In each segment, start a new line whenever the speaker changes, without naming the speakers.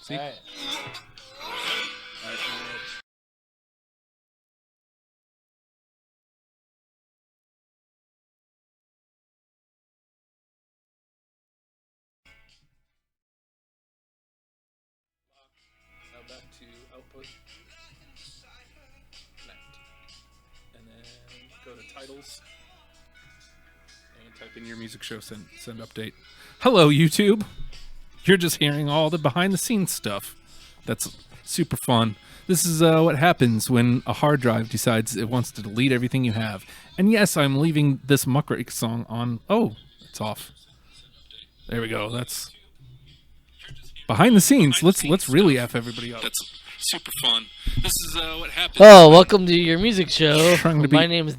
See?
All right.
Now back to output. Connect. And then go to titles. And type in your music show send update. Hello, YouTube. You're just hearing all the behind the scenes stuff. That's super fun. This is what happens when a hard drive decides it wants to delete everything you have. And yes, I'm leaving this Muckrake song on. Oh, it's off. There we go. That's behind the scenes. Let's really F everybody up. That's super fun. This is what happens.
Oh, welcome to your music show.
Trying to
My name is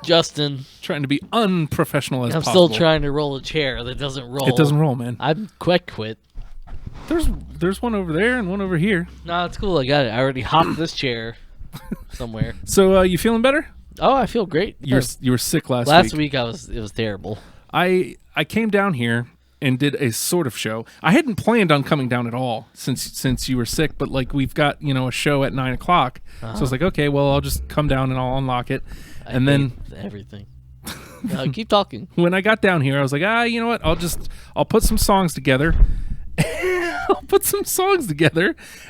Justin.
Trying to be unprofessional as
I'm
possible.
still trying to roll a chair that doesn't roll.
It doesn't roll, man.
I'm quit.
There's one over there and one over here.
No, it's cool. I got it. I already hopped this chair somewhere.
So you feeling better?
Oh, I feel great.
You were sick last week.
It was terrible.
I came down here and did a sort of show. I hadn't planned on coming down at all since you were sick, but like we've got a show at 9:00, so I was like, okay, well I'll just come down and I'll unlock it, and then
everything. No, keep talking.
When I got down here, I was like, you know what? I'll put some songs together.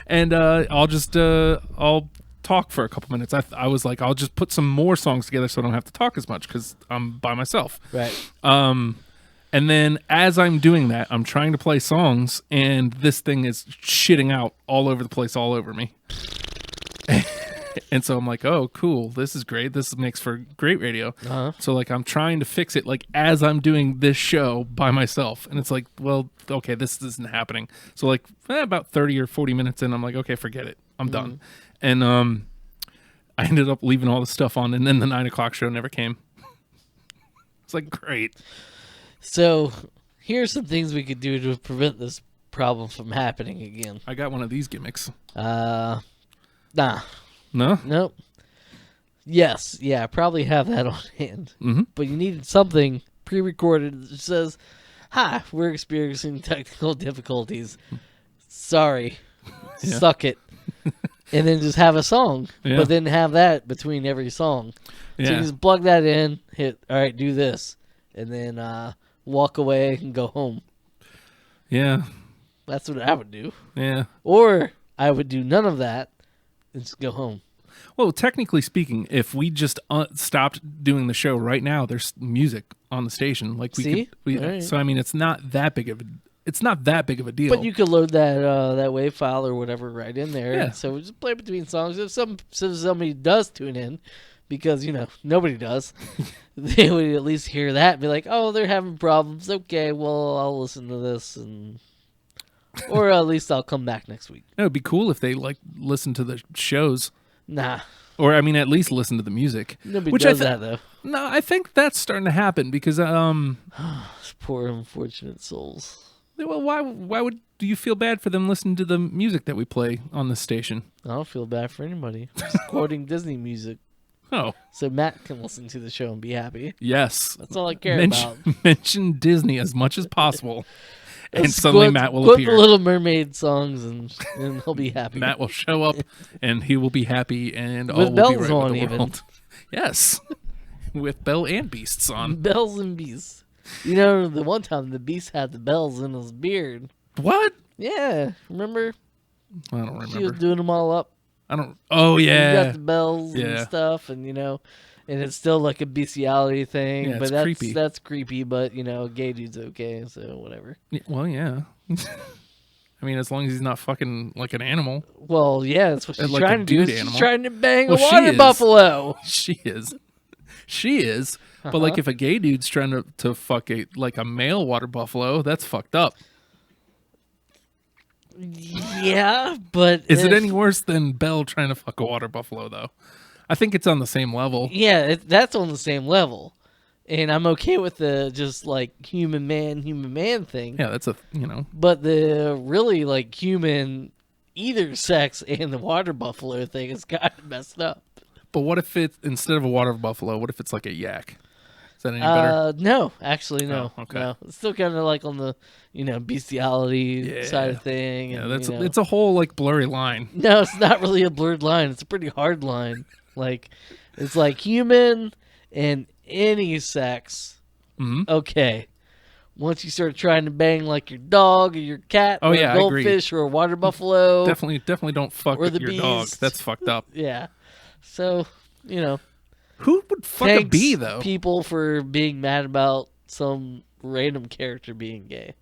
And I'll talk for a couple minutes. I was like, I'll just put some more songs together so I don't have to talk as much because I'm by myself.
Right.
And then as I'm doing that, I'm trying to play songs, and this thing is shitting out all over the place, all over me. And so I'm like, oh, cool. This is great. This makes for great radio.
Uh-huh.
So like I'm trying to fix it like as I'm doing this show by myself. And it's like, well, okay, this isn't happening. So like about 30 or 40 minutes in, I'm like, okay, forget it. I'm done. And I ended up leaving all the stuff on, and then the 9:00 show never came. It's like, great.
So here's some things we could do to prevent this problem from happening again.
I got one of these gimmicks.
Nah.
No?
Nope. Yes. Yeah, I probably have that on hand.
Mm-hmm.
But you needed something pre-recorded that says, hi, we're experiencing technical difficulties. Sorry.
Yeah.
Suck it. And then just have a song.
Yeah.
But then have that between every song. So you just plug that in, hit, all right, do this. And then walk away and go home.
Yeah.
That's what I would do.
Yeah.
Or I would do none of that and just go home.
Well, technically speaking, if we just stopped doing the show right now, there's music on the station. Like
Right.
So I mean, it's not that big of a deal.
But you could load that WAV file or whatever right in there.
Yeah.
And so we just play between songs. If somebody does tune in, because nobody does, they would at least hear that and be like, "Oh, they're having problems. Okay, well, I'll listen to this or at least I'll come back next week."
It would be cool if they listen to the shows.
Nah.
Or I mean, at least listen to the music.
Nobody does that though.
No, I think that's starting to happen because
poor unfortunate souls.
Well, why do you feel bad for them listening to the music that we play on this station?
I don't feel bad for anybody. I'm just quoting Disney music.
Oh.
So Matt can listen to the show and be happy.
Yes.
That's all I care about.
Mention Disney as much as possible. And
Just
suddenly Matt will appear.
Quote the Little Mermaid songs and he'll be happy.
Matt will show up and he will be happy and all
with
will
bells
be right
on
with the
even.
world. Yes. With Belle and Beasts on.
Bells and beasts. The one time the beast had the bells in his beard.
What?
Yeah. Remember?
I don't remember.
She was doing them all up.
Oh, yeah.
You got the bells and stuff and, and it's still like a bestiality thing.
Yeah,
but
it's creepy.
That's creepy, but, gay dude's okay, so whatever.
Yeah, well, yeah. I mean, as long as he's not fucking like an animal.
Well, yeah, that's what she's
like
trying
a
to do.
dude animal.
She's trying to bang a
Well,
water buffalo.
She is. But like if a gay dude's trying to fuck a male water buffalo, that's fucked up.
Yeah, but
is it any worse than Belle trying to fuck a water buffalo though? I think it's on the same level.
Yeah, that's on the same level. And I'm okay with the just like human man thing.
Yeah, that's
But the really like human either sex and the water buffalo thing is kind of messed up.
But what if it's instead of a water buffalo, what if it's like a yak? Is that any better?
No, actually, no.
Oh, okay.
No, it's still kind of like on the, bestiality side of thing.
Yeah,
And,
it's a whole like blurry line.
No, it's not really a blurred line. It's a pretty hard line. Like, it's like human and any sex.
Mm-hmm.
Okay. Once you start trying to bang like your dog or your cat or a goldfish or a water buffalo.
Definitely don't fuck with your dog. That's fucked up.
Yeah. So,
Who would fuck a bee, though?
People for being mad about some random character being gay.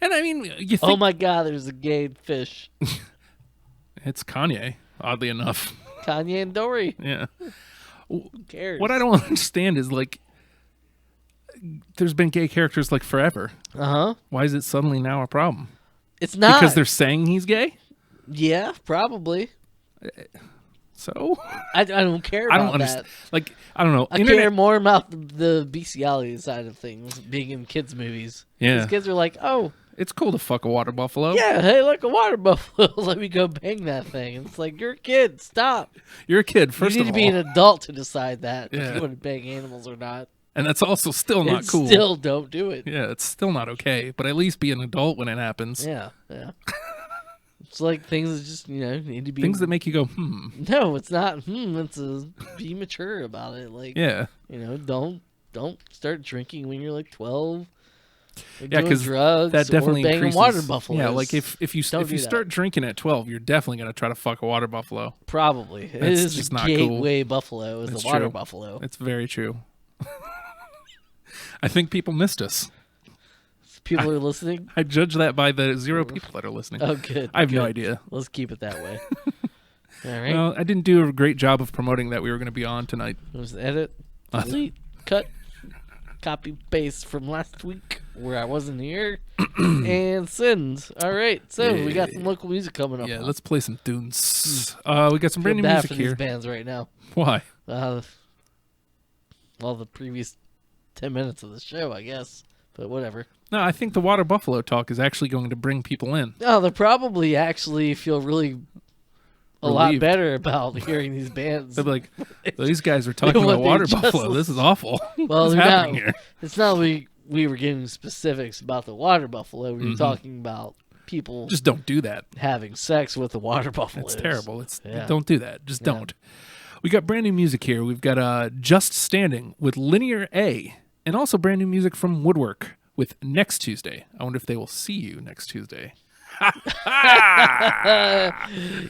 And I mean, you think...
Oh my God, there's a gay fish.
It's Kanye, oddly enough.
Kanye and Dory.
Yeah.
Who cares?
What I don't understand is, like, there's been gay characters, like, forever.
Uh-huh.
Why is it suddenly now a problem?
It's not.
Because they're saying he's gay?
Yeah, probably.
So?
I don't care about
I don't understand.
that.
Like, I don't know.
I care more about the bestiality side of things, being in kids' movies.
Yeah.
These kids are like, oh.
It's cool to fuck a water buffalo.
Yeah, hey, look, a water buffalo. Let me go bang that thing. It's like, you're a kid. Stop.
You're a kid, first of all.
You need to be an adult to decide that if
Yeah.
you want to bang animals or not.
And that's also still not cool.
Still don't do it.
Yeah, it's still not okay. But at least be an adult when it happens.
Yeah. It's like things that just, need to be...
Things that make you go,
No, it's not, It's be mature about it. Like,
yeah.
Don't start drinking when you're like 12.
Yeah, because
drugs
that definitely
or banging
increases.
water buffaloes.
Yeah, like if you start drinking at 12, you're definitely gonna try to fuck a water buffalo.
Probably. It
That's
is
just
the
not
gateway buffalo is
It's
the water
true.
buffalo.
It's very true. I think people missed us.
People are listening?
I judge that by the 0 people that are listening.
Oh, good.
I have no idea.
Let's keep it that way. All right.
Well, I didn't do a great job of promoting that we were going to be on tonight.
It was edit, delete, cut, copy, paste from last week where I wasn't here, and send. All right. So we got some local music coming up.
Yeah, let's play some tunes. We got some brand new music
for
here.
These bands right now.
Why?
Well, the previous 10 minutes of the show, I guess. But whatever.
No, I think the water buffalo talk is actually going to bring people in.
No, they'll probably actually feel really a lot
Relieved.
better about hearing these bands.
They'll be like, these guys are talking about water buffalo. This is awful.
Well,
What's happening here?
It's not we were giving specifics about the water buffalo. We were talking about people
just don't do that.
Having sex with the water buffalo.
It's terrible. Don't do that. Just don't. We got brand new music here. We've got Just Standing with Linear A. And also brand new music from Woodwork with Next Tuesday. I wonder if they will see you next Tuesday.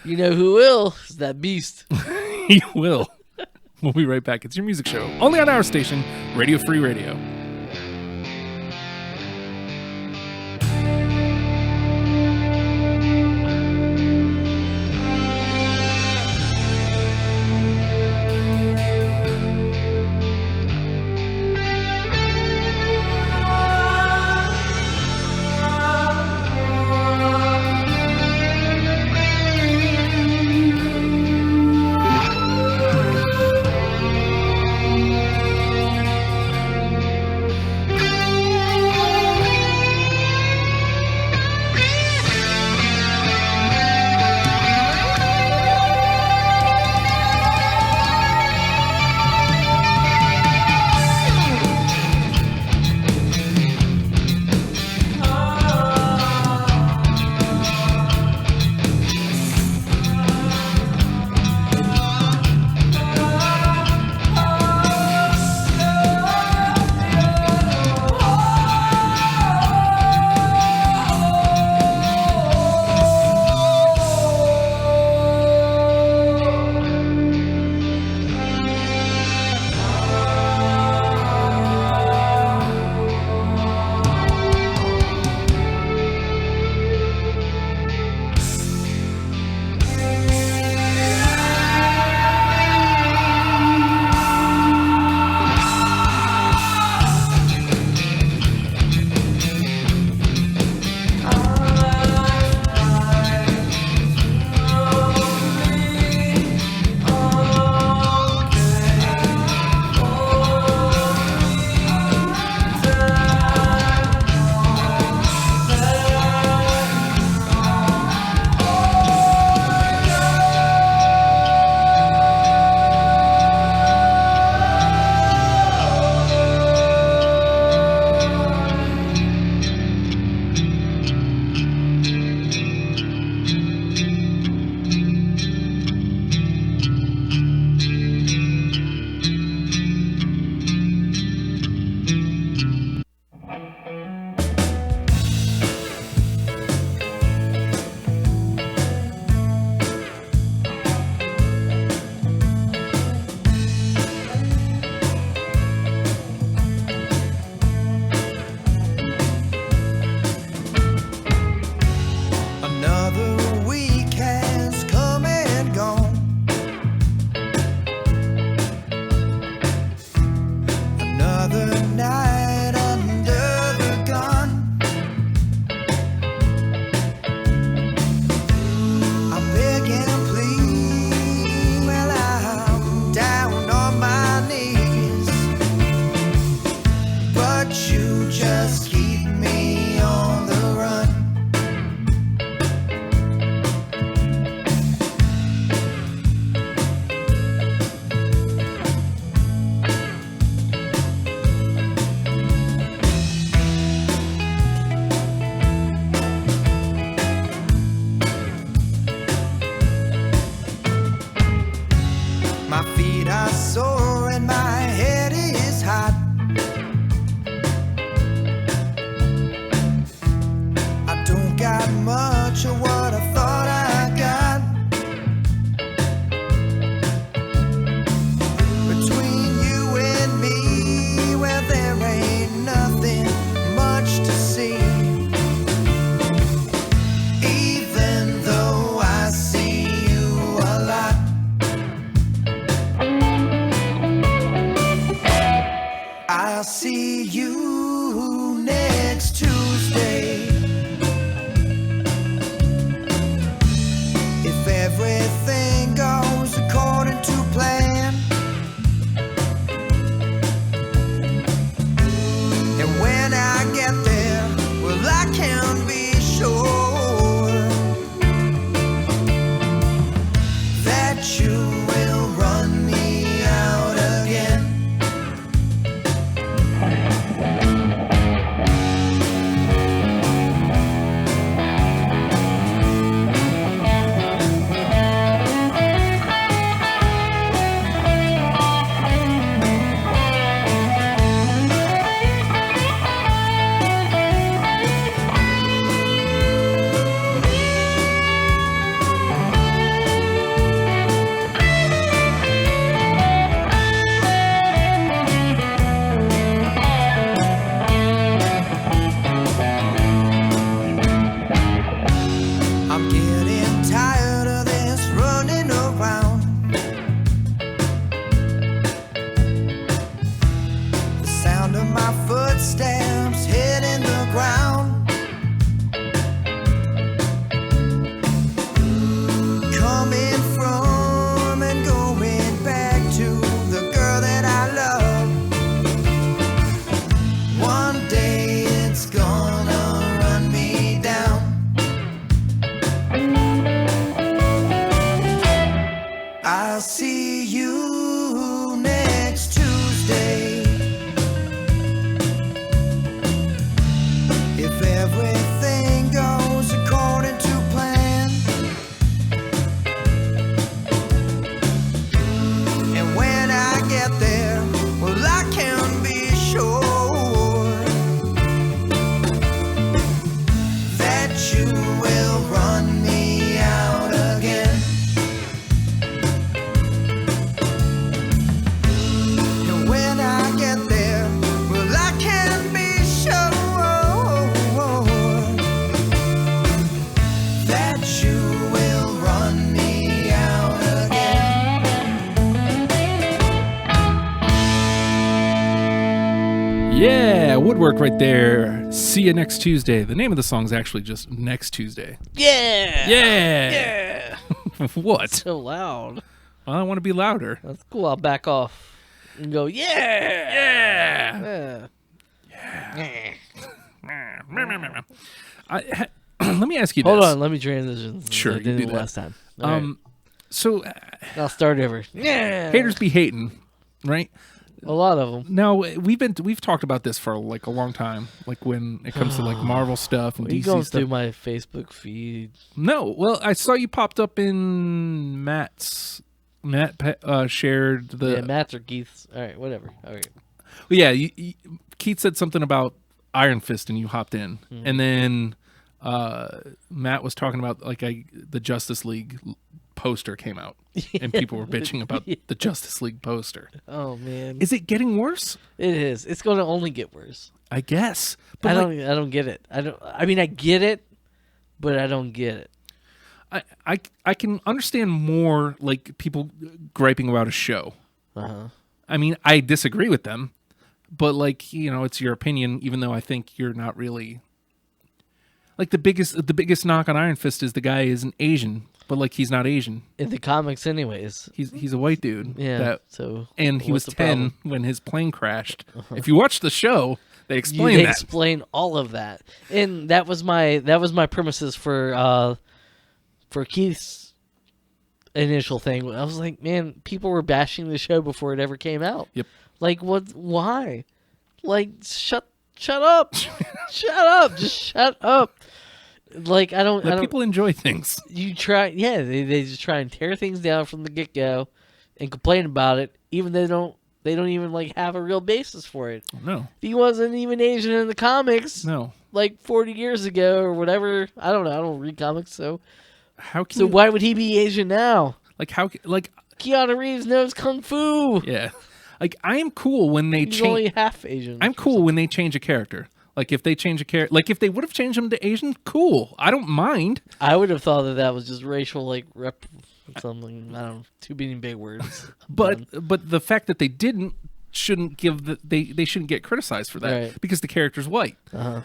You know who will? It's that beast.
He will. We'll be right back. It's Your Music Show. Only on our station, Radio Free Radio.
sore and my head is hot. I don't got much of what I thought I got. Between you and me, well, there ain't nothing much to see. Even though I see you a lot, I'll see you next Tuesday. If everything goes according to plan, and when I get there, well, I can be sure that you will run me out again. I'm getting tired of this running around. The sound of my footsteps hitting the ground. Coming from and going back to the girl that I love. One day it's gonna run me down. I'll see you next Tuesday. If everything goes according to plan, and when I get there, well, I can be sure that you will run me out again. And when I get there, well, I can be sure that you will run me out again.
Yeah, woodwork right there. See you next Tuesday. The name of the song is actually just Next Tuesday.
Yeah.
Yeah.
Yeah.
What?
So loud.
Well, I want to be louder.
That's cool. I'll back off and go, yeah.
Yeah.
Yeah.
Let me ask you this.
Hold on. Let me transition. since
Sure,
I
you
did
do
it
that.
last time. All right.
So
I'll start over. Yeah.
haters be hating, right?
A lot of them.
Now we've talked about this for like a long time, like when it comes to like Marvel stuff and
Are you
DC
going
stuff.
through my Facebook feed?
No, well, I saw you popped up in Matt's. Matt shared the.
Yeah, Matt's or Keith's. All right, whatever. All right.
Well, yeah, Keith said something about Iron Fist, and you hopped in,
Mm-hmm.
and then Matt was talking about like the Justice League poster came out, and people were bitching about the Justice League poster.
Oh man,
Is it getting worse?
it is. It's going to only get worse.
I guess, but
I
like,
don't get it. I mean, I get it, but I don't get it.
I can understand more like people griping about a show.
Uh-huh.
I mean, I disagree with them, but like, you know, it's your opinion, even though I think you're not really like the biggest knock on Iron Fist is the guy isn't Asian, but like he's not Asian.
In the comics, anyways.
He's a white dude.
Yeah. So
and he was
what's the
10
problem?
when his plane crashed. If you watch the show, they explain
They
that.
explain all of that, and that was my premises for Keith's initial thing. I was like, man, people were bashing the show before it ever came out.
Yep.
Like, what? Why? Like, shut up, shut up, just shut up. Like, I don't.
Let people enjoy things.
You try, yeah. They just try and tear things down from the get go, and complain about it, even they don't even like have a real basis for it.
No.
He wasn't even Asian in the comics.
No.
Like 40 years ago or whatever. I don't know. I don't read comics, so why would he be Asian now?
Like how like
Keanu Reeves knows kung fu.
yeah. Like I am cool when they
He's
change.
only half Asian.
I'm cool when they change a character. Like if they change a character, like if they would have changed him to Asian, cool. I don't mind.
I would have thought that was just racial, like something. I don't know. Too many big words.
But the fact that they didn't shouldn't give they shouldn't get criticized for that
Right.
because the character's white.
Uh-huh.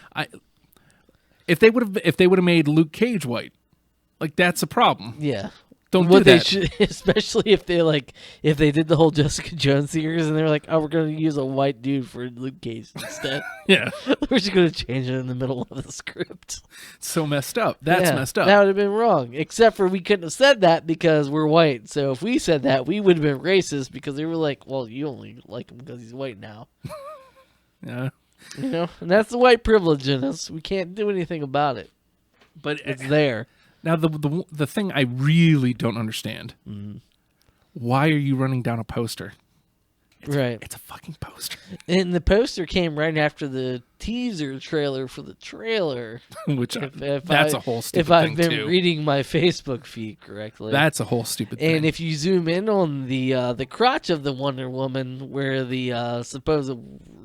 If they would have made Luke Cage white, like that's a problem.
Yeah.
Don't
What
do
they
that.
should, especially if they did the whole Jessica Jones series and they were like, oh, we're going to use a white dude for Luke Cage instead.
Yeah,
We're just going to change it in the middle of the script.
it's so messed up. That's
Yeah,
messed up.
That would have been wrong. Except for we couldn't have said that because we're white. So if we said that, we would have been racist because they were like, well, you only like him because he's white now.
Yeah,
You know? And that's the white privilege in us. We can't do anything about it.
but
It's there.
now the thing I really don't understand. Why are you running down a poster?
Right.
It's a fucking poster.
And the poster came right after the teaser trailer for the trailer.
Which
If
that's
I-
a whole stupid
If I've
thing
been
too.
reading my Facebook feed correctly.
That's a whole stupid thing.
And if you zoom in on the crotch of the Wonder Woman, where the supposed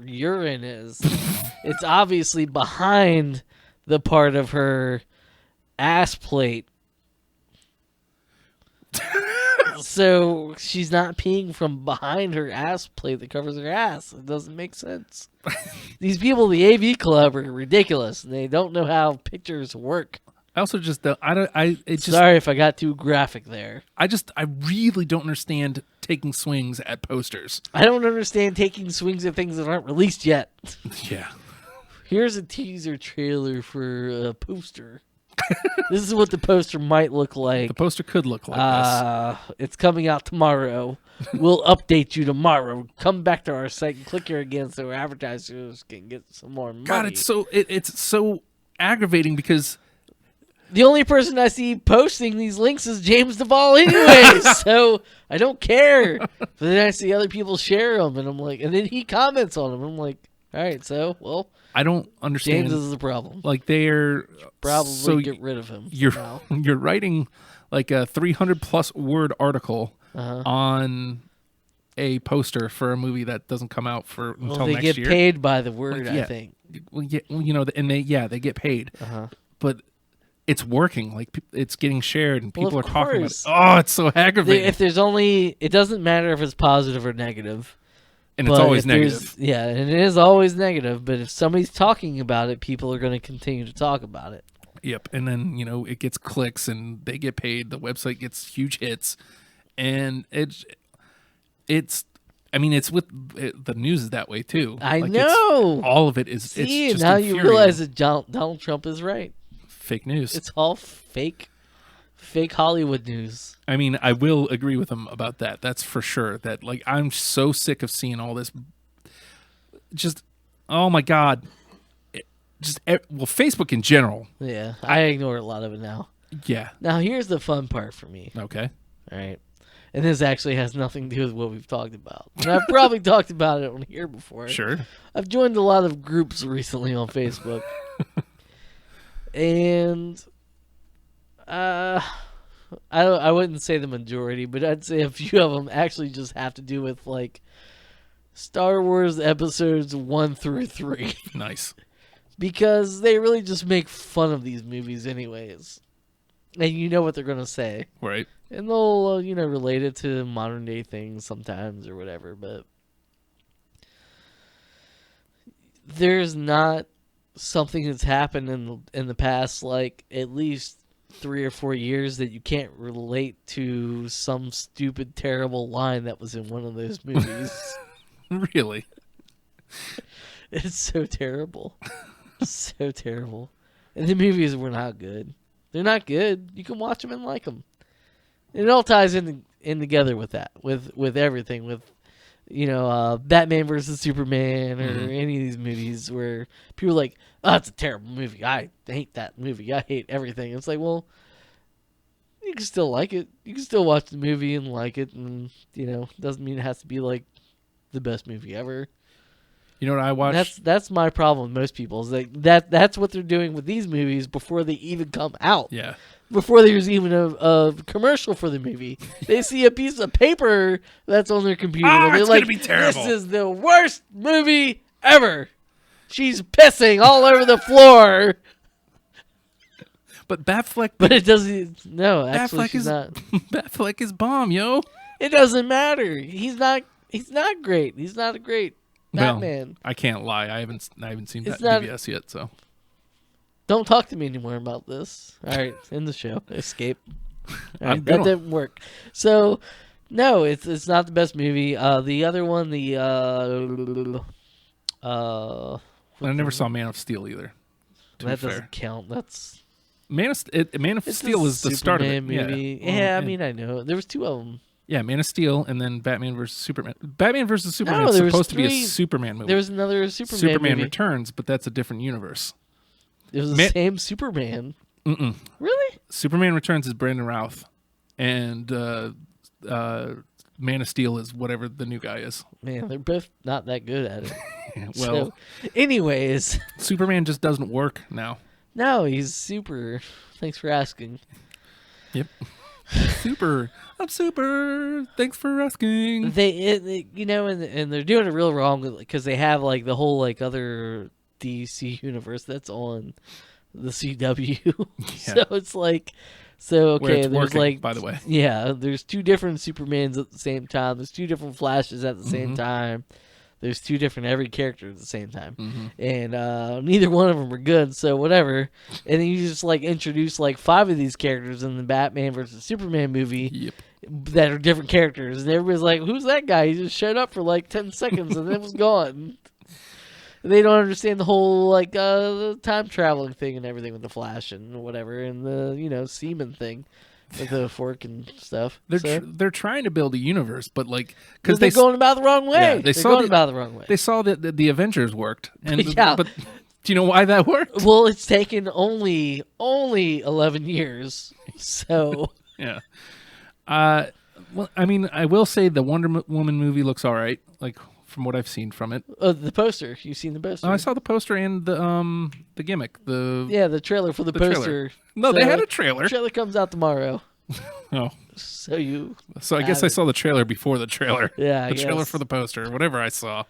urine is, it's obviously behind the part of her ass plate. So she's not peeing from behind her ass plate that covers her ass. It doesn't make sense. These people, the AV Club, are ridiculous. And they don't know how pictures work.
I also just don't. It just.
Sorry if I got too graphic there.
I really don't understand taking swings at posters.
I don't understand taking swings at things that aren't released yet.
Yeah.
Here's a teaser trailer for a poster. This is what the poster might look like.
The poster could look like this.
It's coming out tomorrow. We'll update you tomorrow. Come back to our site and click here again so advertisers can get some more money.
God, it's so aggravating because
The only person I see posting these links is James Duvall anyway, so I don't care. But then I see other people share them, and I'm like, and then he comments on them. I'm like, all right, so, well,
I don't understand.
James is the problem.
Like they're
Probably
so
get rid of him.
You're
now.
you're writing like a 300+ word article on a poster for a movie that doesn't come out until
Well, they
next
get
year.
paid by the word,
yeah.
I think.
Well, yeah, you know, and they get paid, but it's working. Like it's getting shared, and people
of
are talking about it.
course.
Oh, it's so aggravating,
If there's only, it doesn't matter if it's positive or negative.
and it's
But
always
if there's-
negative.
Yeah, and it is always negative. But if somebody's talking about it, people are going to continue to talk about it.
Yep, and then it gets clicks, and they get paid. The website gets huge hits, and it's. I mean, it's with the news is that way too.
I
Like,
know.
all of it is.
See,
it's just
now you
infuriating.
realize that Donald Trump is right.
Fake news.
It's all fake Hollywood news.
I mean, I will agree with him about that. That's for sure. That like I'm so sick of seeing all this. Just, oh my God, Facebook in general.
Yeah, I ignore a lot of it now.
Yeah.
Now, here's the fun part for me.
Okay.
All right. And this actually has nothing to do with what we've talked about. And I've probably talked about it on here before.
Sure.
I've joined a lot of groups recently on Facebook. And I wouldn't say the majority, but I'd say a few of them actually just have to do with like Star Wars episodes 1 through 3.
Nice.
Because they really just make fun of these movies anyways. And you know what they're going to say.
Right.
And they'll, relate it to modern day things sometimes or whatever, but there's not something that's happened in the past, like, at least 3 or 4 years that you can't relate to some stupid, terrible line that was in one of those movies.
Really.
It's so terrible. So terrible. And the movies were not good. They're not good. You can watch them and like them. It all ties in together with that, with everything, with Batman versus Superman or any of these movies where people are like, oh, it's a terrible movie. I hate that movie. I hate everything. It's like, well, You can still like it. You can still watch the movie and like it, and doesn't mean it has to be like the best movie ever.
You know what I watched?
That's my problem with most people is that's what they're doing with these movies before they even come out.
Yeah.
Before there's even a commercial for the movie, they see a piece of paper that's on their computer.
Oh,
and they're
it's
like,
gonna be terrible.
This is the worst movie ever. She's pissing all over the floor.
But Batfleck.
But it doesn't. No, actually,
Batfleck
she's
is
not.
Batfleck is bomb, yo.
It doesn't matter. He's not great. He's not a great Batman.
Well, I can't lie. I haven't seen
It's
BVS yet, so.
Don't talk to me anymore about this. All right, end the show. Escape. All right,
I'm
that
gonna-
didn't work. So, no, it's not the best movie. The other one,
I never saw Man of Steel either. To
that
be fair.
doesn't count. That's
Man of
it's
Steel
a
is the start of it.
Superman movie.
Yeah,
Yeah,
Well,
I mean, I know there was two of them.
yeah, Man of Steel, and then Batman versus Superman. Batman versus Superman
No,
is
there was
supposed to be a
three-
Superman movie.
There was another Superman movie.
Returns, but that's a different universe.
It was the
Man-
same Superman.
Mm-mm.
Really?
Superman Returns is Brandon Routh, and Man of Steel is whatever the new guy is.
Man, they're both not that good at it.
Well,
So, anyways,
Superman just doesn't work now.
no, he's super. Thanks for asking.
Yep. Super. I'm super. Thanks for asking.
And they're doing it real wrong because they have like the whole like other DC universe that's on the CW. So it's like,
Where
okay,
it's
there's
working,
like,
by the way.
yeah, there's two different Supermans at the same time. There's two different Flashes at the same time. There's two different every character at the same time, and neither one of them are good. So whatever. And then you just like introduce like 5 of these characters in the Batman versus Superman movie.
Yep.
That are different characters, and everybody's like, "Who's that guy?" He just showed up for like 10 seconds and then was gone. They don't understand the whole like the time traveling thing and everything with the Flash and whatever, and the semen thing with the fork and stuff.
They're trying to build a universe, but like
Because they're going about the wrong way.
Yeah,
they're going about the wrong way.
They saw that the Avengers worked, and
Yeah.
but do you know why that worked?
Well, it's taken only 11 years, so
Yeah. Well, I mean, I will say the Wonder Woman movie looks all right. Like from what I've seen from it.
the poster. You've seen the poster?
Oh, I saw the poster and the gimmick.
the trailer for the
trailer.
poster.
No, they
So,
had a trailer.
The trailer comes out tomorrow.
Oh,
So you.
so I guess I saw the trailer before the trailer.
Yeah, I
the trailer
guess.
for the poster, whatever I saw.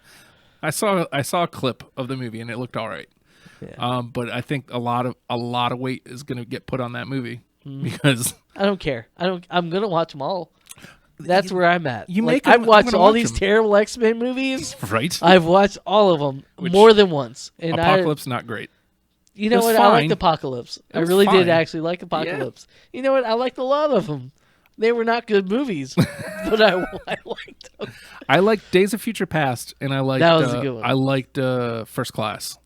I saw a clip of the movie and it looked all right.
Yeah.
But I think a lot of weight is going to get put on that movie
Mm-hmm.
because
I don't care. I'm gonna watch them all. That's where I'm at.
you
Like,
make 'em,
I've
I'm
watched
gonna
all
watch
these
'em.
terrible X-Men movies.
right.
I've watched all of them
Which-
more than once. And
Apocalypse not great.
you know
was
what? I
fine.
liked Apocalypse. I
was
really
fine.
did actually like Apocalypse. You know what? I liked a lot of them. They were not good movies, but I liked them.
I liked Days of Future Past, and I liked
That was a good one.
I liked First Class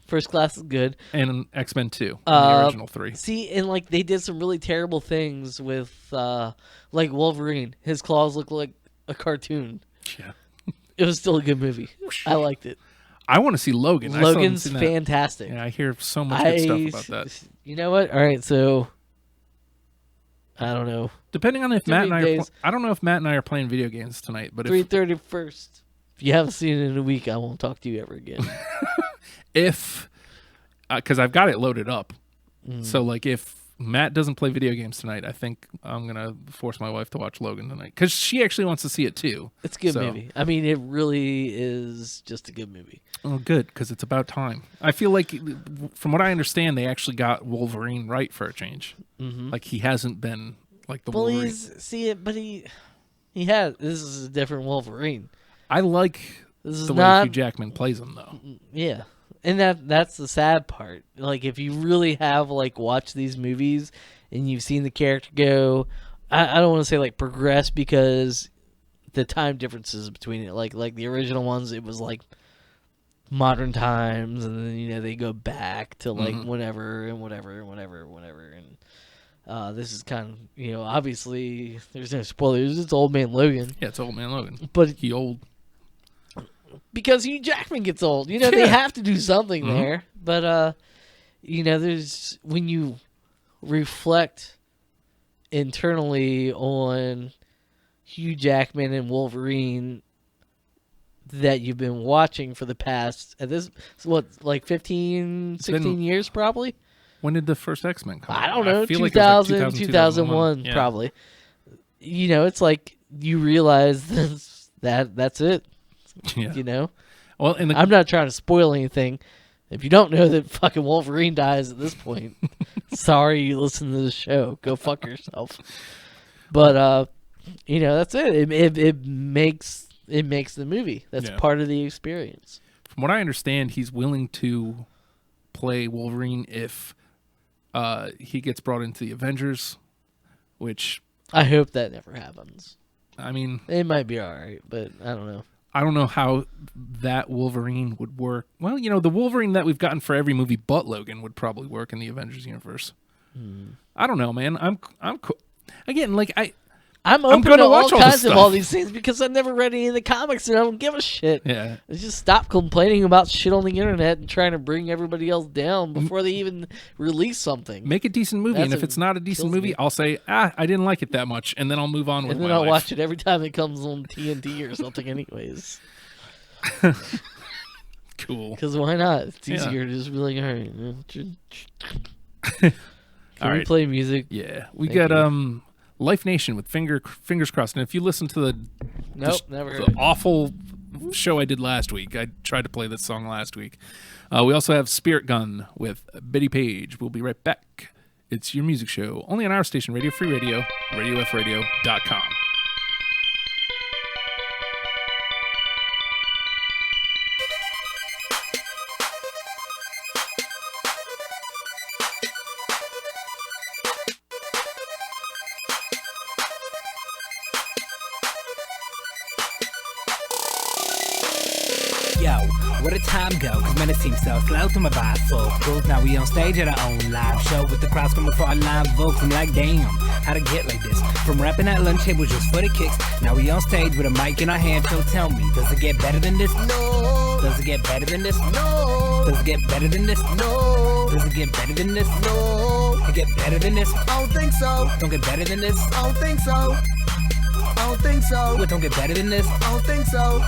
First Class is good.
and X-Men 2, the original 3.
See, and like they did some really terrible things with like Wolverine. His claws look like a cartoon.
Yeah.
It was still a good movie. I liked it.
I want to see Logan. I still haven't
Logan's
seen that.
fantastic.
Yeah, I hear so much good stuff about that.
You know what? All right, so I don't know.
Depending on if
3
Matt and I
days.
I don't know if Matt and I are playing video games tonight, but
3:30 first. If you haven't seen it in a week, I won't talk to you ever again.
if because I've got it loaded up.
Mm.
So like if Matt doesn't play video games tonight, I think I'm going to force my wife to watch Logan tonight cuz she actually wants to see it too.
It's a good
So-
movie. I mean, it really is just a good movie.
Oh, good, because it's about time. I feel like, from what I understand, they actually got Wolverine right for a change.
Mm-hmm.
Like, he hasn't been like the
Well,
Wolverine.
but he has. This is a different Wolverine.
I like
This is
the way
not.
Hugh Jackman plays him, though.
Yeah, and that's the sad part. Like, if you really have like watched these movies and you've seen the character go, I don't want to say like progress because the time differences between it. Like the original ones, it was like modern times, and then they go back to like whenever and whatever and whatever. And this is kind of obviously there's no spoilers. It's Old Man Logan,
Yeah, it's Old Man Logan.
but
He old.
because Hugh Jackman gets old, they have to do something there. But there's when you reflect internally on Hugh Jackman and Wolverine that you've been watching for the past, at this, what, like 15, 16 years probably?
When did the first X-Men come out?
I don't know,
I feel
2000,
like it was like
2001
Yeah.
probably. You know, it's like you realize that's it,
Yeah.
you know?
Well, and
I'm not trying to spoil anything. If you don't know that fucking Wolverine dies at this point, sorry you listen to the show. Go fuck yourself. But you know, that's it. It makes the movie. That's
Yeah.
part of the experience.
From what I understand, he's willing to play Wolverine if he gets brought into the Avengers, which,
I hope that never happens.
I mean,
It might be all right, but I don't know.
I don't know how that Wolverine would work. Well, you know, the Wolverine that we've gotten for every movie but Logan would probably work in the Avengers universe. I don't know, man. I'm cool. Again, like
I'm open
gonna
to all
watch all this
kinds of all
stuff.
these things because I've never read any of the comics and I don't give a shit.
yeah.
Just stop complaining about shit on the internet and trying to bring everybody else down before they even release something.
Make a decent movie, and
That's
if it's not a decent
kills
movie,
me.
I'll say, I didn't like it that much, and then I'll move on with
And then
my
I'll
life.
watch it every time it comes on TNT or something anyways.
Cool.
Because why not? It's
Yeah.
easier to just be like, all right. Can
All
we
right.
play music?
Yeah, we
Thank
got
you.
Life Nation with fingers crossed. And if you listen to the
Nope, never heard
the
it.
awful show I did last week, I tried to play this song last week. We also have Spirit Gun with Betty Page. We'll be right back. It's Your Music Show, only on our station, Radio Free Radio, RadioFradio.com.
Yo, where the time go? Cause man, it seems so slow to my bifocals. Now we on stage at our own live show with the crowd screaming for our live vocals. I'm like, damn, how'd it get like this? From rapping at lunch tables just for the kicks. Now we on stage with a mic in our hand, so tell me, does it get better than this?
No,
Does it get better than this?
no,
Does it get better than this?
no,
Does it get better than this?
no.
It get better than this?
I don't think so.
Don't get better than this?
I don't think so. I don't think so.
What don't get better than this?
I don't think so.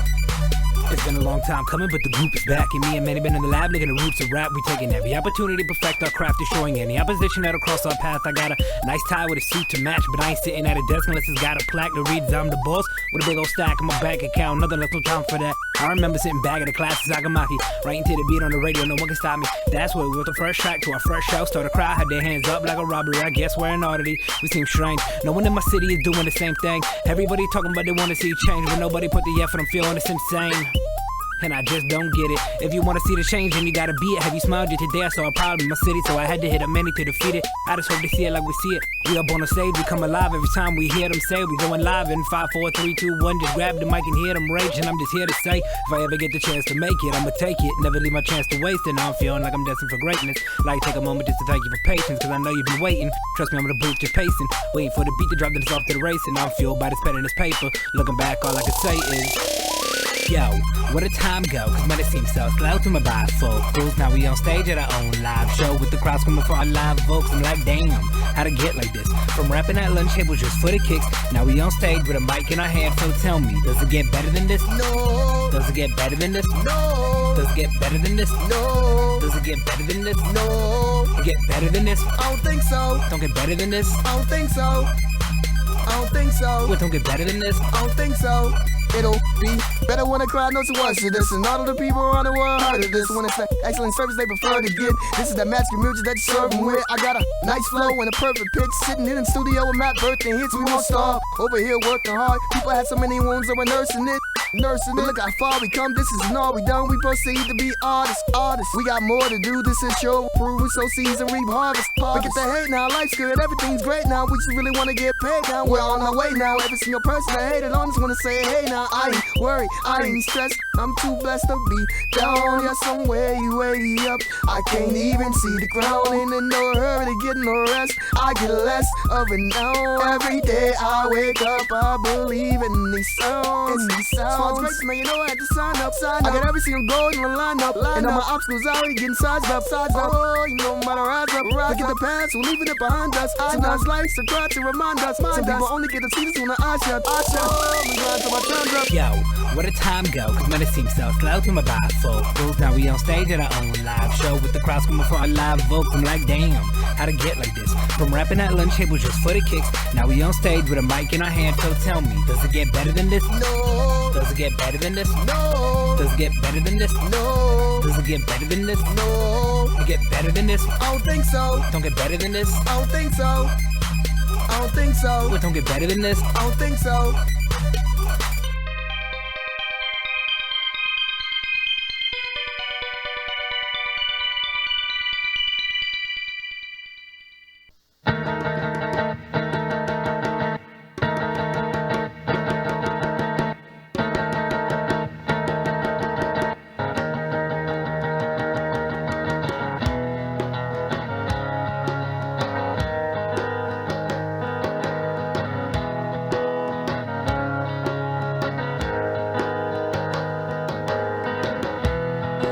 It's been a long time coming, but the group is back. And me and Manny been in the lab, looking the roots of rap. We taking every opportunity to perfect our craft, destroying any opposition that'll cross our path. I got a nice tie with a suit to match, but I ain't sitting at a desk unless it's got a plaque that reads I'm the boss. With a big old stack in my bank account, nothing left, no time for that. I remember sitting back at the classes, Agamaki, right into the beat on the radio, no one can stop me. That's where we wrote the first track to our first show. Start a crowd, had their hands up like a robbery. I guess we're an oddity. We seem strange. No one in my city is doing the same thing. Everybody talking about they want to see change, but nobody put the effort. I'm feeling it's insane. And I just don't get it. If you wanna see the change, then you gotta be it. Have you smiled yet today? I saw a problem in my city, so I had to hit up many to defeat it. I just hope they see it like we see it. We up on the stage, we come alive every time we hear them say we going live in 5, 4, 3, 2, 1. Just grab the mic and hear them rage. And I'm just here to say, if I ever get the chance to make it, I'ma take it. Never leave my chance to waste it. Now I'm feeling like I'm destined for greatness. Like take a moment just to thank you for patience, cause I know you've been waiting. Trust me, I'm gonna boot just pacing. Waiting for the beat to drop, then it's off to the race. And I'm fueled by this pen and this paper. Looking back, all I can say is, yo, where the time go? Cause man, it seems so slow to my bifocals. Now we on stage at our own live show with the crowd screaming for our live vocals. I'm like, damn, how'd it get like this? From rapping at lunch tables just for the kicks. Now we on stage with a mic in our hand, so tell me, does it get better than this?
No,
Does it get better than this?
no,
Does it get better than this?
no,
Does it get better than this?
no.
It get better than this?
I don't think so.
Don't get better than this?
I don't think so. I don't think so.
What don't get better than this?
I don't think so. It'll be better when a crowd knows who was to this. And all of the people around the world heard of this. When it's the excellent service they prefer to get. This is that magic music that you serve them with. I got a nice flow and a perfect pitch. Sitting in the studio with my birthday hits. We won't stop. Over here working hard. People had so many wounds that were nursing it. But look how far we come. This isn't all we done. We proceed to be artists. We got more to do. This is show proof. We sow seeds and reap harvest. Forget the hate now. Life's good. Everything's great now. We just really want to get paid now. We're on our way now. Every single person that hated on us want to say hey now. I ain't worried, I ain't stressed. I'm too blessed to be down here somewhere way up. I can't even see the ground. Ain't in no hurry to get no rest. I get less of it now. Every day I wake up, I believe in these sounds. phones. Great, man, you know I had to sign up. I got every single goal in the lineup. And all my obstacles already getting sized up. Oh, you know, I'm about to rise up. Forget the past, we're leaving it behind us. Sometimes life's a cry to remind us. Some people only get to see this when the eyes shut. Oh, I'm glad till my time's up.
Yo, where the time go? Cause man, it seems so slow to my bifocals. Now we on stage at our own live show with the crowds coming for our live vocals. I'm like, damn, how'd it get like this? From rapping at lunch tables just for the kicks. Now we on stage with a mic in our hand. So tell me, does it get better than this?
No.
Does it get better than this?
No.
Does it get better than this?
No.
Does it get better than this?
No.
It get better than this?
I don't think so.
Don't get better than this?
I don't think so. I don't think so.
What don't get better than this?
I don't think so.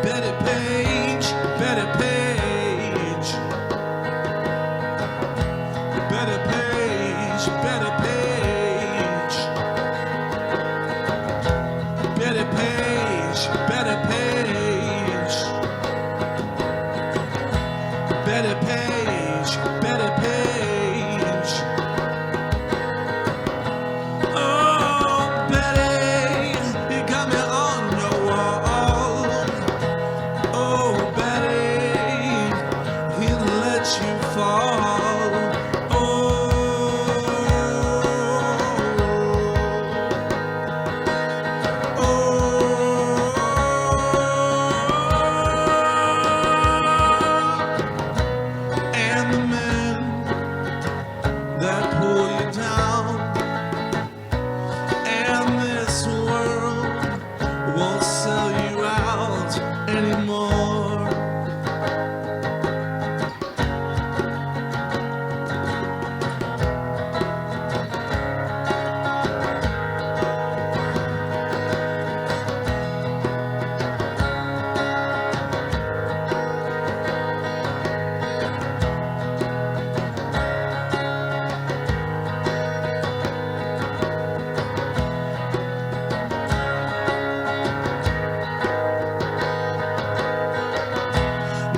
Better page, better page. Better page, better page. Better page, better page. Better page, better page. Oh, Betty, you got me on your wall. Oh, Betty, he'll let you fall. And the men that pull you down, and this world won't sell you out anymore.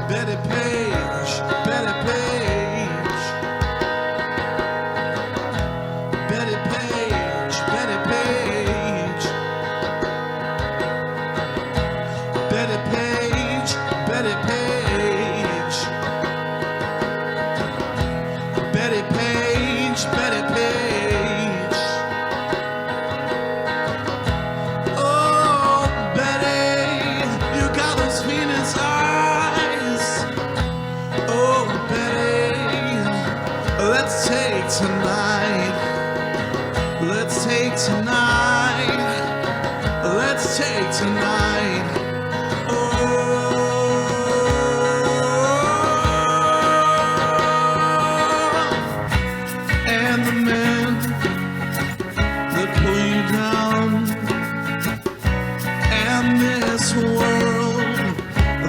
Better page, better page. Better page, better page. Better page, better page. Better page, better page. Oh, Betty, you got those Venus eyes. Oh, Betty, let's take tonight. Let's take tonight. Let's take tonight. Oh, and the men that pull you down, and this world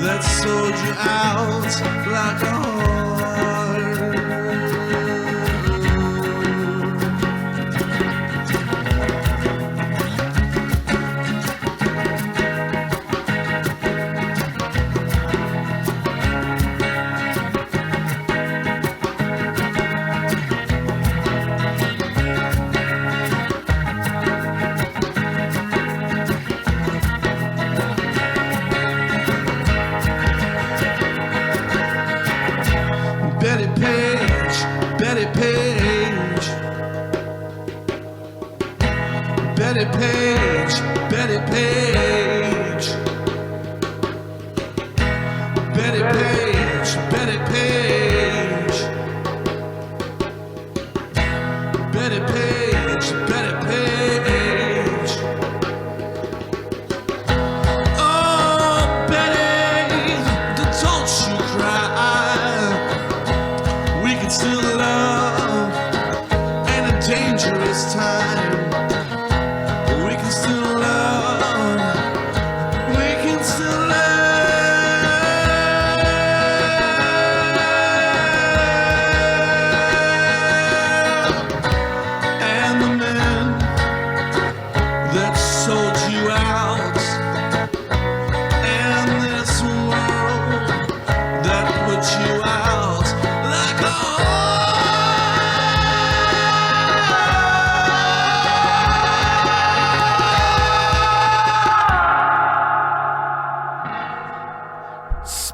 that sold you out like a whore.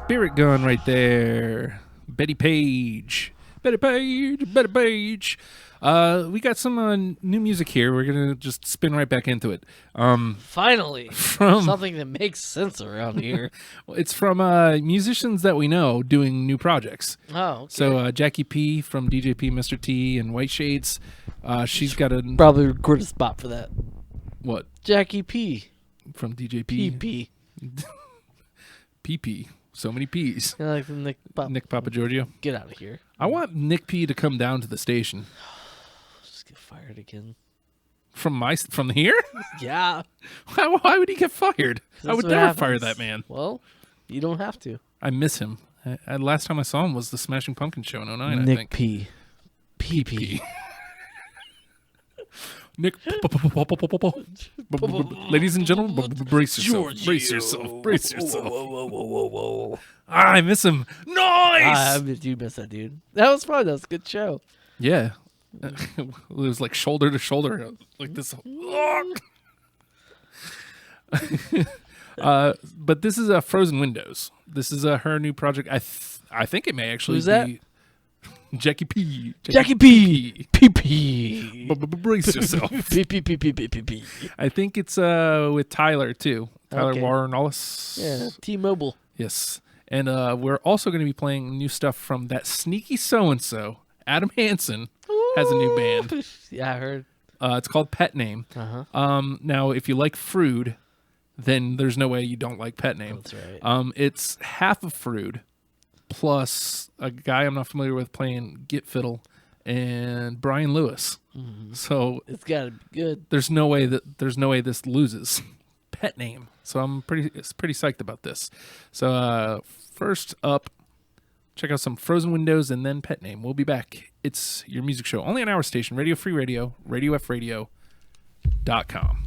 Spirit Gun right there. Betty Page. Betty Page. Betty Page. We got some new music here. We're going to just spin right back into it.
Finally, something that makes sense around here.
It's from musicians that we know doing new projects.
Oh, okay.
So Jackie P from DJP, Mr. T, and White Shades. She's got a...
Probably record a spot for that.
What?
Jackie P.
From DJP.
PP.
PP. So many P's.
You know, like Nick
Papa Giorgio.
Get out of here.
I want Nick P to come down to the station.
Just get fired again.
From here?
Yeah.
Why would he get fired? I would never fire that man.
Well, you don't have to.
I miss him. Last time I saw him was the Smashing Pumpkins show in 09,
Nick
I think.
P. PP.
Nick. Ladies and gentlemen, brace yourself. Brace yourself. Brace yourself.
Whoa.
I miss him. Nice!
I do miss that dude. That was fun. That was a good show.
Yeah. It was like shoulder to shoulder. Like this. But this is Frozen Windows. This is her new project. I think it may actually
Who's that?
be Jackie P.
Jackie P. PP.
Brace yourself.
P.
I think it's with Tyler too. Tyler
Okay.
Warren-Ellis.
Yeah, T-Mobile.
Yes. And we're also going to be playing new stuff from that sneaky so-and-so. Adam Hansen has a new band.
Yeah, I heard.
It's called Pet Name.
Uh-huh.
Now, if you like Frood, then there's no way you don't like Pet Name.
That's right.
It's half of Frood plus a guy I'm not familiar with playing Git Fiddle and Brian Lewis.
Mm-hmm.
So
It's got to be good.
there's no way this loses. Pet Name. So I'm pretty psyched about this. So first up, check out some Frozen Windows and then Pet Name. We'll be back. It's Your Music Show. Only on our station, Radio Free Radio, RadioFradio.com.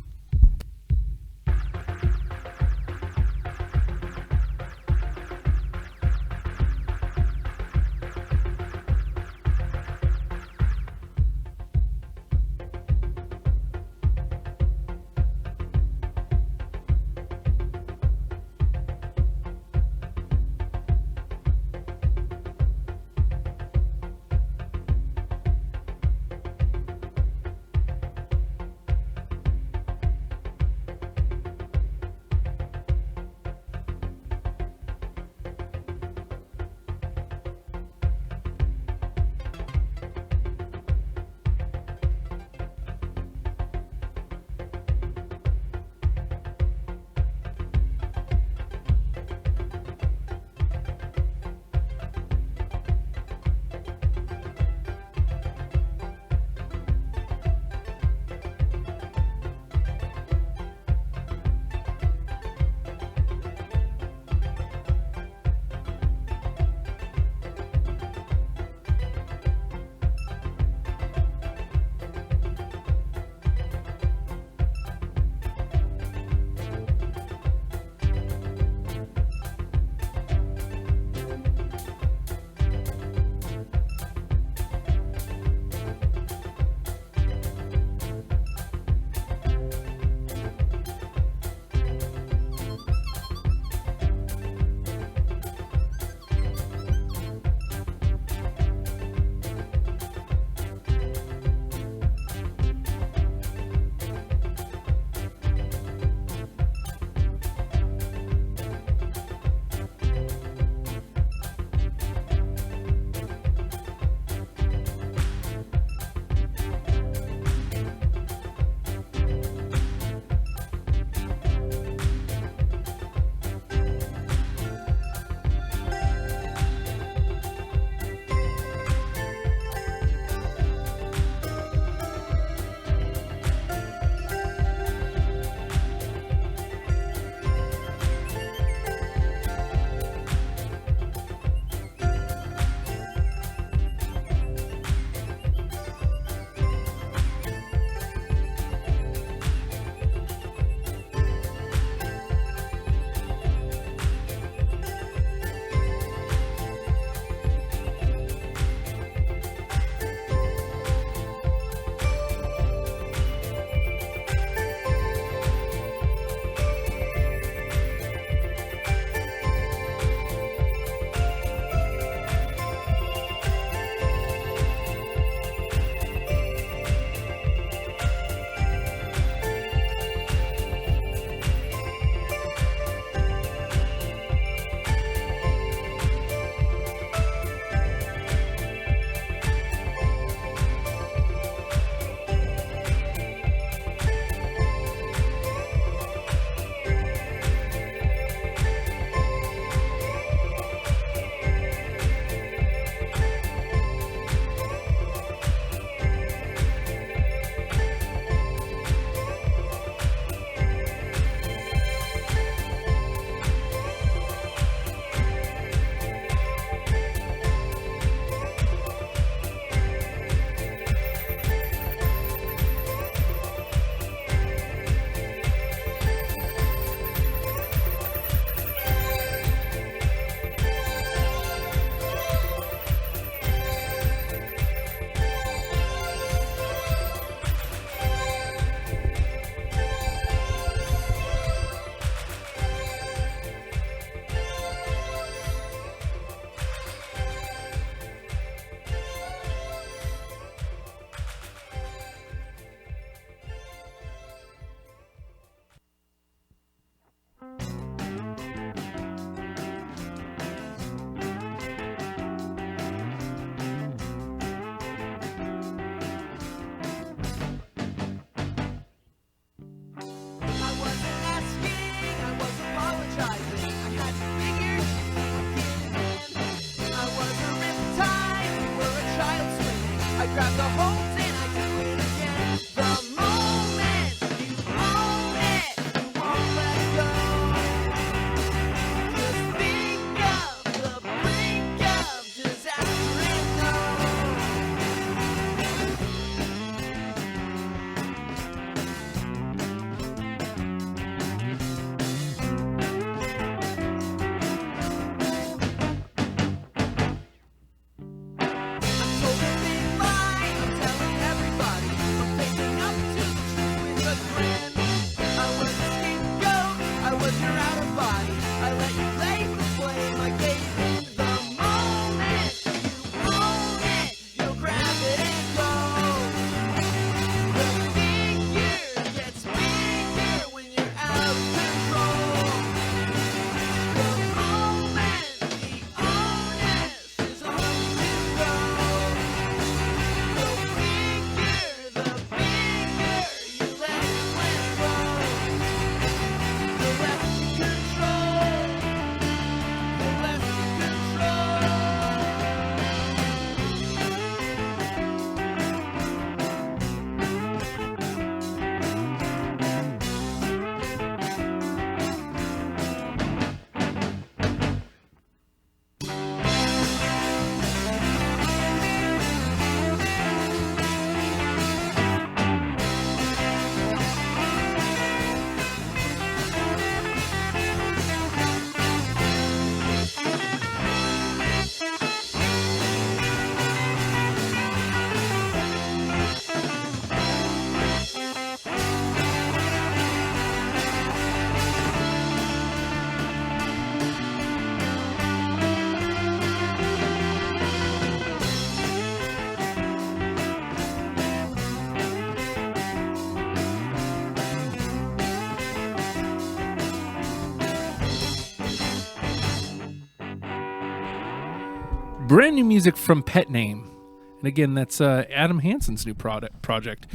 brand new music from Pet Name. And again, that's Adam Hansen's new project.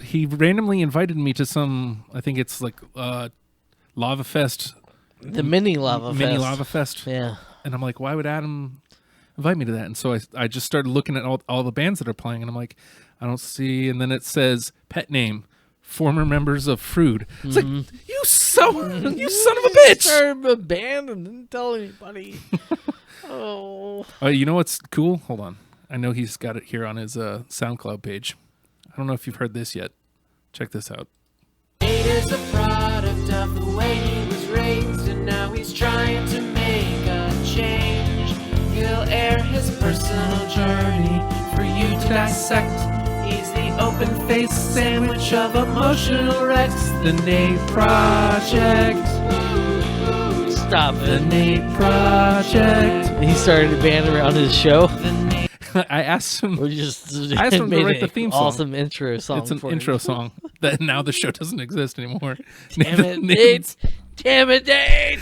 He randomly invited me to some, I think it's like Lava Fest.
The mini Lava Fest.
Yeah. And I'm like, why would Adam invite me to that? And so I just started looking at all the bands that are playing, and I'm like, I don't see. And then it says Pet Name, former members of Frood. It's like, you son of a bitch!
Started a band and didn't tell anybody.
You know what's cool? Hold on. I know he's got it here on his SoundCloud page. I don't know if you've heard this yet. Check this out.
Nate is a product of the way he was raised, and now he's trying to make a change. He'll air his personal journey for you to dissect. He's the open-faced sandwich of emotional wrecks. The Nate Project.
Stop
The
it.
Nate Project.
He started a band around his show.
I asked him.
We just
I asked him to
made
write the
an
theme song.
awesome intro song.
It's an
for
intro
him.
song that now the show doesn't exist anymore.
Damn it, Nate! Damn it, Nate!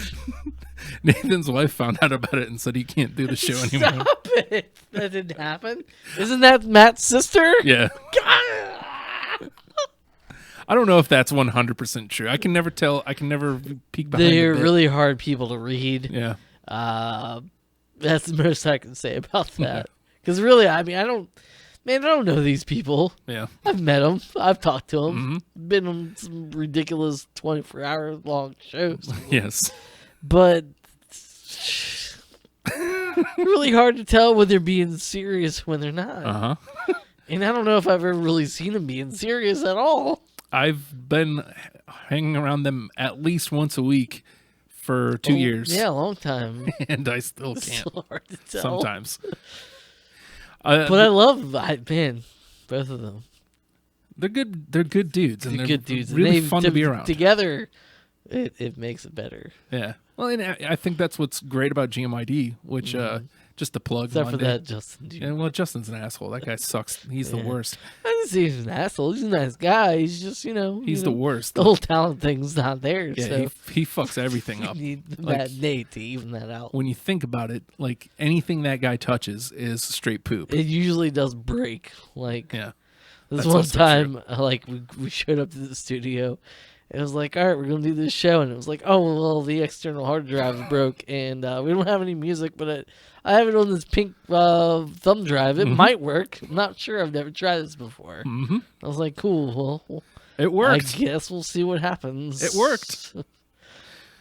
Nathan's wife found out about it and said he can't do the show anymore.
Stop it! That didn't happen. Isn't that Matt's sister?
Yeah.
God!
I don't know if that's 100% true. I can never tell. I can never peek behind
They're
the bit.
really hard people to read.
Yeah.
That's the most I can say about that. Because really, I mean, I don't know these people.
Yeah.
I've met them. I've talked to them. Been on some ridiculous 24-hour long shows.
Yes.
But it's really hard to tell when they're being serious when they're not.
Uh-huh.
And I don't know if I've ever really seen them being serious at all.
I've been hanging around them at least once a week for 2 years.
Yeah, a long time.
And I still
It's
can't.
so hard to tell.
Sometimes.
But I love, both of them.
They're good. They're good dudes, and
They're
they're
good dudes.
really
And
fun to be around.
Together, it makes it better.
Yeah. Well, and I think that's what's great about GMID, which just the plug.
Except for
Monday.
that Justin dude.
Yeah, well, Justin's an asshole. That guy sucks. He's the worst.
I didn't say he's an asshole. He's a nice guy. He's just,
He's the worst.
The whole talent thing's not there.
Yeah,
so
he fucks everything
you
up.
need
Like,
that Nate to even that out.
when you think about it, like anything that guy touches is straight poop.
It usually does break. Like
Yeah.
this
That's
one
also
time, we showed up to the studio. It was like, all right, we're gonna do this show, and it was like, oh well, the external hard drive broke, and we don't have any music, but I have it on this pink thumb drive. It might work. I'm not sure. I've never tried this before.
Mm-hmm.
I was like, cool. Well,
It worked.
I guess we'll see what happens.
It worked.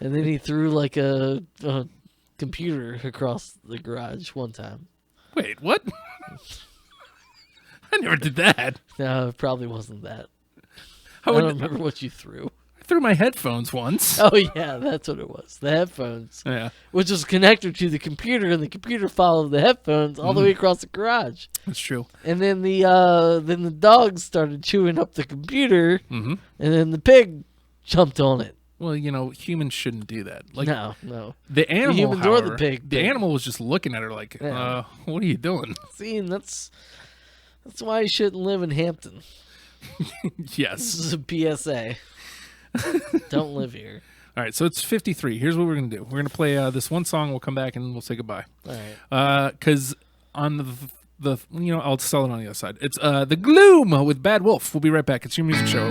And then he threw like a computer across the garage one time.
Wait, what? I never did that.
No, it probably wasn't that.
I
I
would-
don't remember what you threw.
I threw my headphones once.
Oh yeah, that's what it was. The headphones,
Yeah,
which was connected to the computer, and the computer followed the headphones all the way across the garage.
that's true.
And then the dogs started chewing up the computer,
Mm-hmm.
and then the pig jumped on it.
Well, humans shouldn't do that. Like
No.
the animal,
humans or the
however,
pig
The
did.
animal was just looking at her like,
Yeah.
"What are you doing?"
See, and that's why you shouldn't live in Hampton.
Yes.
This is a PSA. Don't live here.
All right, so it's 53. Here's what we're gonna do. We're gonna play this one song. We'll come back and we'll say goodbye.
All right.
Because on the I'll sell it on the other side. It's The Gloom with Bad Wolf. We'll be right back. It's Your Music Show.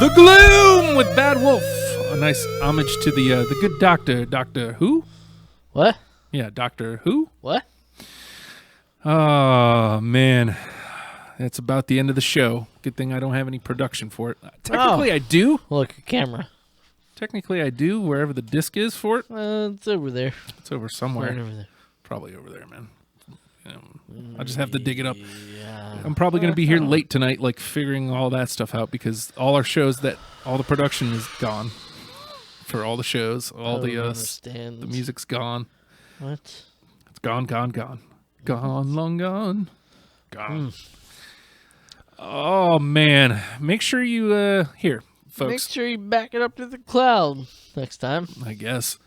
The Gloom with Bad Wolf. A nice homage to the good doctor, Doctor Who.
What?
Yeah, Doctor Who.
What?
Oh, man. That's about the end of the show. Good thing I don't have any production for it. Technically, I do.
Look, your camera.
Technically, I do, wherever the disc is for it.
It's over there.
It's over somewhere.
Right over there.
Probably over there, man. I just have to dig it up.
Yeah.
I'm probably going to be here late tonight, like figuring all that stuff out, because all our shows all the production is gone for all the shows. All the music's gone.
What?
It's gone, long gone. Oh man, make sure you here, folks.
Make sure you back it up to the cloud next time.
I guess,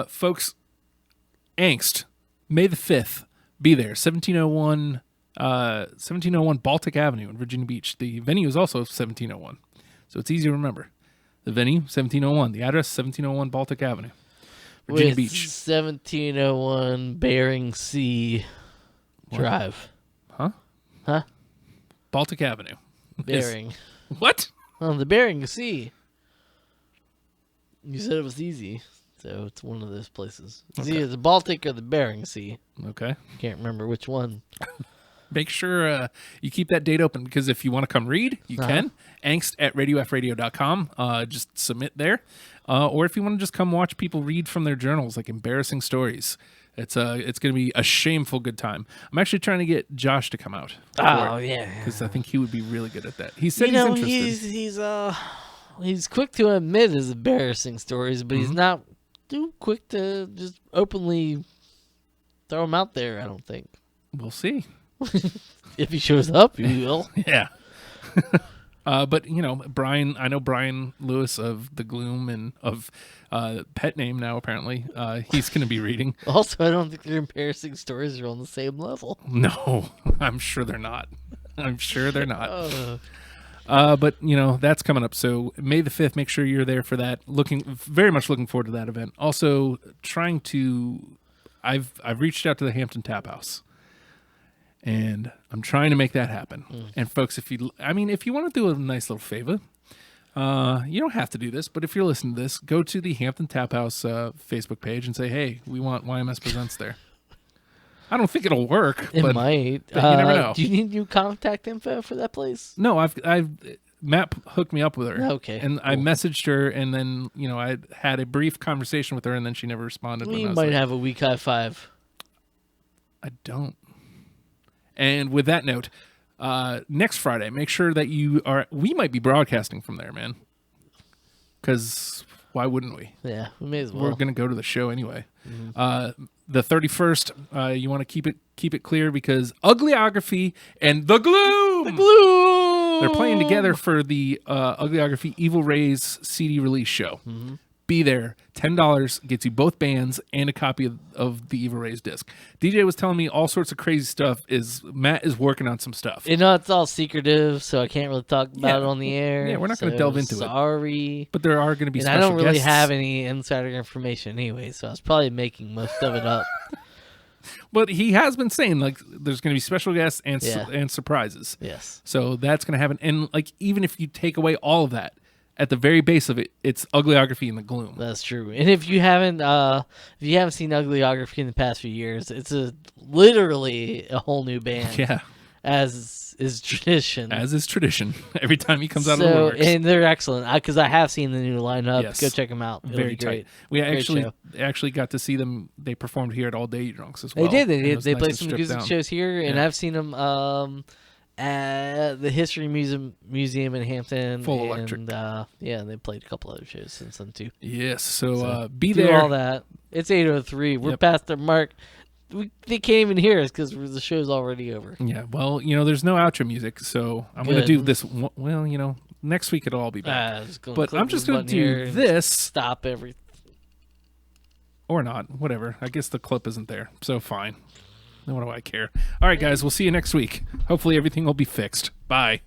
folks. Angst, May the 5th. Be there, 1701 Baltic Avenue in Virginia Beach. The venue is also 1701, so it's easy to remember. The venue, 1701. The address, 1701 Baltic Avenue, Virginia Beach.
1701 Bering Sea Drive. Huh?
Baltic Avenue.
Bering.
What?
Oh, the Bering Sea. You said it was easy, so it's one of those places. It's either the Baltic or the Bering Sea.
Okay.
Can't remember which one.
Make sure you keep that date open, because if you want to come read, you can. Angst at radiofradio.com. Just submit there. Or if you want to just come watch people read from their journals, like embarrassing stories. It's going to be a shameful good time. I'm actually trying to get Josh to come out.
Oh, yeah.
Because I think he would be really good at that. He said he's interested.
He's quick to admit his embarrassing stories, but he's not too quick to just openly throw them out there, I don't think.
We'll see.
If he shows up, he will.
Yeah. But, Brian, I know Brian Lewis of The Gloom and of Pet Name now, apparently. He's going to be reading.
Also, I don't think their embarrassing stories are on the same level.
No, I'm sure they're not. But, that's coming up. So May the 5th, make sure you're there for that. Very much looking forward to that event. Also, I've reached out to the Hampton Tap House. And I'm trying to make that happen. And folks, if you want to do a nice little favor, you don't have to do this, but if you're listening to this, go to the Hampton Tap House Facebook page and say, hey, we want YMS Presents there. I don't think it'll work.
It might.
But you never know.
Do you need new contact info for that place?
No, Matt hooked me up with her.
Okay.
And cool. I messaged her, and then, I had a brief conversation with her, and then she never responded.
We might have a weak high five.
I don't. And with that note, next Friday, make sure that we might be broadcasting from there, man. Because why wouldn't we?
Yeah, we may as well.
We're going to go to the show anyway. The 31st, you want to keep it clear, because Ugliography and The Gloom! They're playing together for the Ugliography Evil Rays CD release show. Be there. $10 gets you both bands and a copy of the Evil Rays disc. DJ was telling me all sorts of crazy stuff. Matt is working on some stuff.
It's all secretive, so I can't really talk about it on the air.
Yeah, we're not going to delve into it.
Sorry.
But there are going to be special
guests. I don't really
guests.
have any insider information anyway, so I was probably making most of it up.
But he has been saying, there's going to be special guests and surprises.
Yes.
So that's going to happen. And, even if you take away all of that, at the very base of it, it's Ugliography and The Gloom.
That's true. And if you haven't seen Ugliography in the past few years, it's literally a whole new band.
Yeah.
As is tradition.
Every time he comes out of the works.
And they're excellent, because I have seen the new lineup.
Yes.
Go check them out. It'll
Very
be great.
tight. We
Great
actually got to see them. They performed here at All Day Drunks as well.
They did.
It was
They
nice
played
and
some
stripped
music
down.
shows here, and
Yeah.
I've seen them at the History Museum in Hampton.
Full electric.
And they played a couple other shows since then too.
Yes. So be
do
there.
all that. It's 8:03. We're
Yep.
past the mark. They can't even hear us because the show's already over.
Yeah. Well, there's no outro music, so I'm going to do this. Well, next week it'll all be back. But I'm just going to do this.
Stop everything.
Or not. Whatever. I guess the clip isn't there, so fine. What do I care? All right, guys. We'll see you next week. Hopefully everything will be fixed. Bye.